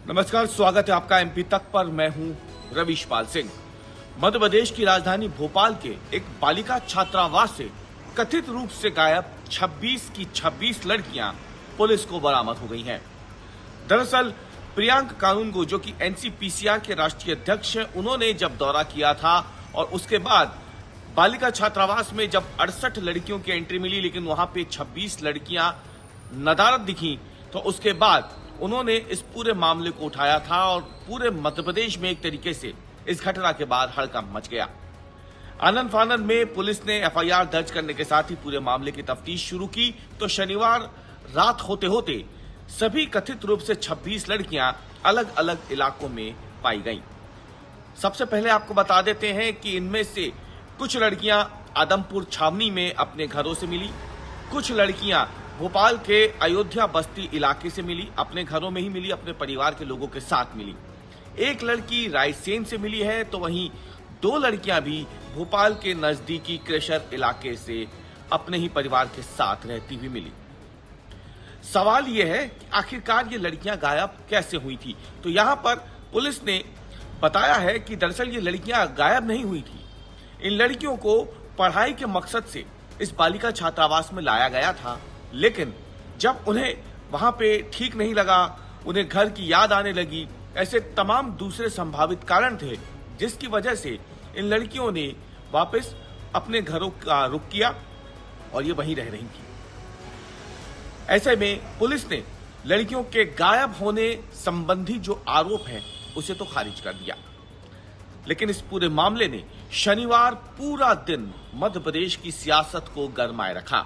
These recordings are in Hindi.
नमस्कार, स्वागत है आपका एमपी तक पर। मैं हूं रवीश पाल सिंह। मध्य प्रदेश की राजधानी भोपाल के एक बालिका छात्रावास से कथित रूप से गायब 26 की 26 लड़कियां पुलिस को बरामद हो गई हैं। दरअसल प्रियांक कानूनगो, जो कि एनसीपीसीआर के राष्ट्रीय अध्यक्ष हैं, उन्होंने जब दौरा किया था और उसके बाद बालिका छात्रावास में जब 68 लड़कियों की एंट्री मिली, लेकिन वहां पे 26 लड़कियां नदारद दिखी, तो उसके बाद उन्होंने इस पूरे मामले को उठाया था और पूरे मध्य प्रदेश में एक तरीके से इस घटना के बाद हड़कंप मच गया। आनन फानन में पुलिस ने एफआईआर दर्ज करने के साथ ही पूरे मामले की तफ्तीश शुरू की, तो शनिवार रात होते होते सभी कथित रूप से 26 लड़कियां अलग अलग इलाकों में पाई गईं। सबसे पहले आपको बता देते हैं कि इनमें से कुछ लड़कियां आदमपुर छावनी में अपने घरों से मिली, कुछ लड़कियां भोपाल के अयोध्या बस्ती इलाके से मिली, अपने घरों में ही मिली, अपने परिवार के लोगों के साथ मिली। एक लड़की रायसेन से मिली है, तो वहीं 2 लड़कियां भी भोपाल के नजदीकी क्रेशर इलाके से अपने ही परिवार के साथ रहती हुई मिली। सवाल यह है कि आखिरकार ये लड़कियां गायब कैसे हुई थी। तो यहां पर पुलिस ने बताया है कि दरअसल ये लड़कियां गायब नहीं हुई थी। इन लड़कियों को पढ़ाई के मकसद से इस बालिका छात्रावास में लाया गया था, लेकिन जब उन्हें वहां पे ठीक नहीं लगा, उन्हें घर की याद आने लगी, ऐसे तमाम दूसरे संभावित कारण थे जिसकी वजह से इन लड़कियों ने वापस अपने घरों का रुख किया और ये वहीं रह रही थी। ऐसे में पुलिस ने लड़कियों के गायब होने संबंधी जो आरोप है उसे तो खारिज कर दिया, लेकिन इस पूरे मामले ने शनिवार पूरा दिन मध्य प्रदेश की सियासत को गरमाए रखा।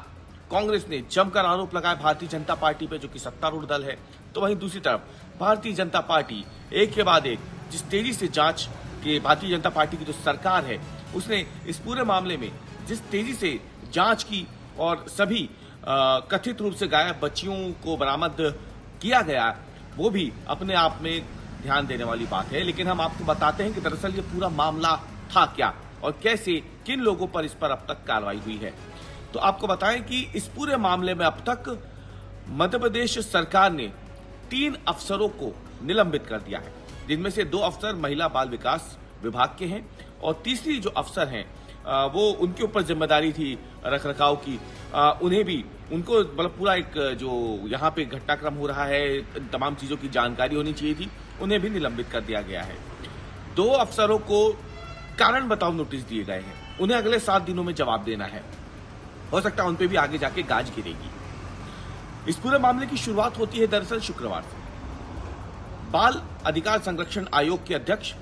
कांग्रेस ने जमकर आरोप लगाए भारतीय जनता पार्टी पे, जो कि सत्तारूढ़ दल है, तो वहीं दूसरी तरफ भारतीय जनता पार्टी एक के बाद एक जिस तेजी से जांच के, भारतीय जनता पार्टी की जो सरकार है उसने इस पूरे मामले में जिस तेजी से जांच की और सभी कथित रूप से गायब बच्चियों को बरामद किया गया, वो भी अपने आप में ध्यान देने वाली बात है। लेकिन हम आपको बताते हैं कि दरअसल ये पूरा मामला था क्या और कैसे, किन लोगों पर इस पर अब तक कार्रवाई हुई है। तो आपको बताएं कि इस पूरे मामले में अब तक मध्य प्रदेश सरकार ने 3 अफसरों को निलंबित कर दिया है, जिनमें से 2 अफसर महिला बाल विकास विभाग के हैं और तीसरी जो अफसर हैं वो उनके ऊपर जिम्मेदारी थी रखरखाव की, उन्हें भी, उनको मतलब पूरा एक जो यहाँ पे घटनाक्रम हो रहा है तमाम चीजों की जानकारी होनी चाहिए थी, उन्हें भी निलंबित कर दिया गया है। 2 अफसरों को कारण बताओ नोटिस दिए गए हैं, उन्हें अगले 7 दिनों में जवाब देना है। हो सकता है उन पे भी आगे जाके गाज गिरेगी। इस पूरे मामले की शुरुआत होती है दरअसल शुक्रवार से। बाल अधिकार संरक्षण आयोग के अध्यक्ष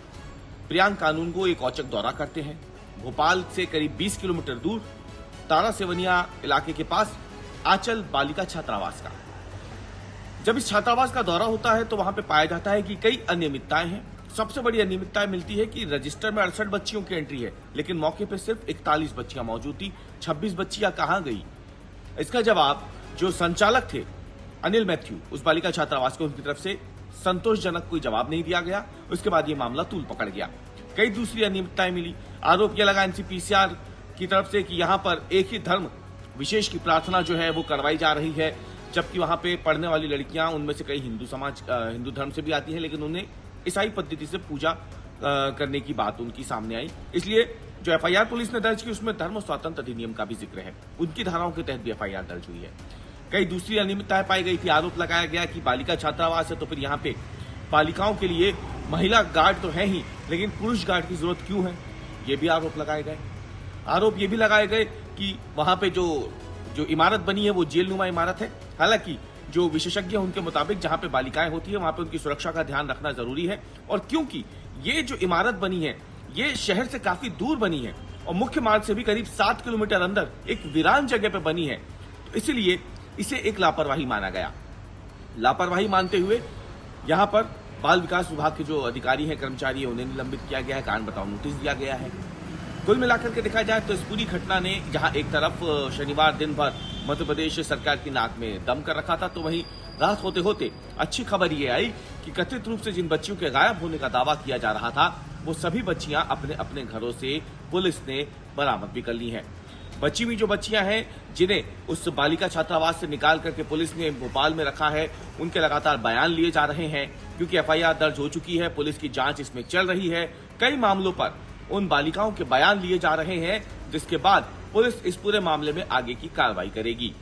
प्रियांक कानूनगो एक औचक दौरा करते हैं भोपाल से करीब 20 किलोमीटर दूर तारा सेवनिया इलाके के पास आंचल बालिका छात्रावास का। जब इस छात्रावास का दौरा होता है तो वहां पे पाया जाता है कि कई अनियमितताएं हैं। सबसे बड़ी अनियमितता मिलती है कि रजिस्टर में 68 बच्चियों की एंट्री है, लेकिन मौके पे सिर्फ 41 बच्चियां मौजूद थी। 26 बच्चियां कहां गई? इसका जवाब जो संचालक थे अनिल मैथ्यू उस बालिका छात्रावास को, उनकी तरफ से संतोषजनक कोई जवाब नहीं दिया गया। उसके बाद ये मामला तूल पकड़ गया। कई दूसरी अनियमितताएं मिली। आरोप यह लगा एनसीपीसीआर की तरफ से कि यहां पर एक ही धर्म विशेष की प्रार्थना जो है वो करवाई जा रही है, जबकि वहां पे पढ़ने वाली लड़कियां उनमें से कई हिंदू धर्म से भी आती है, लेकिन उन्हें ईसाई पद्धति से पूजा करने की बात उनकी सामने आई। इसलिए जो एफआईआर पुलिस ने दर्ज की उसमें धर्म स्वातंत्र अधिनियम का भी जिक्र है, उनकी धाराओं के तहत भी एफआईआर दर्ज हुई है। कई दूसरी अनियमितताएं पाई गई थी। आरोप लगाया गया कि बालिका छात्रावास है तो फिर यहाँ पे बालिकाओं के लिए महिला गार्ड तो है ही, लेकिन पुरुष गार्ड की जरूरत क्यों है, ये भी आरोप लगाए गए। आरोप ये भी लगाए गए कि वहां पे जो इमारत बनी है वो जेलनुमा इमारत है। हालांकि जो विशेषज्ञ हैं उनके मुताबिक जहां पे बालिकाएं होती है वहां पे उनकी सुरक्षा का ध्यान रखना जरूरी है, और क्योंकि ये जो इमारत बनी है ये शहर से काफी दूर बनी है और मुख्य मार्ग से भी करीब 7 किलोमीटर अंदर एक वीरान जगह पे बनी है, तो इसलिए इसे एक लापरवाही माना गया। लापरवाही मानते हुए यहाँ पर बाल विकास विभाग के जो अधिकारी हैं, कर्मचारी हैं, उन्हें निलंबित किया गया है, कारण बताओ नोटिस दिया गया है। कुल मिलाकर के देखा जाए तो इस पूरी घटना ने जहां एक तरफ शनिवार दिन भर मध्य प्रदेश सरकार की नाक में दम कर रखा था, तो वहीं रात होते होते अच्छी खबर ये आई कि कथित रूप से जिन बच्चियों के गायब होने का दावा किया जा रहा था वो सभी बच्चियां अपने अपने घरों से पुलिस ने बरामद भी कर ली हैं। बची हुई जो बच्चियां हैं जिन्हें उस बालिका छात्रावास से निकाल करके पुलिस ने भोपाल में रखा है, उनके लगातार बयान लिए जा रहे हैं। क्योंकि एफआईआर दर्ज हो चुकी है, पुलिस की जांच इसमें चल रही है। कई मामलों पर उन बालिकाओं के बयान लिए जा रहे हैं, जिसके बाद पुलिस इस पूरे मामले में आगे की कार्रवाई करेगी।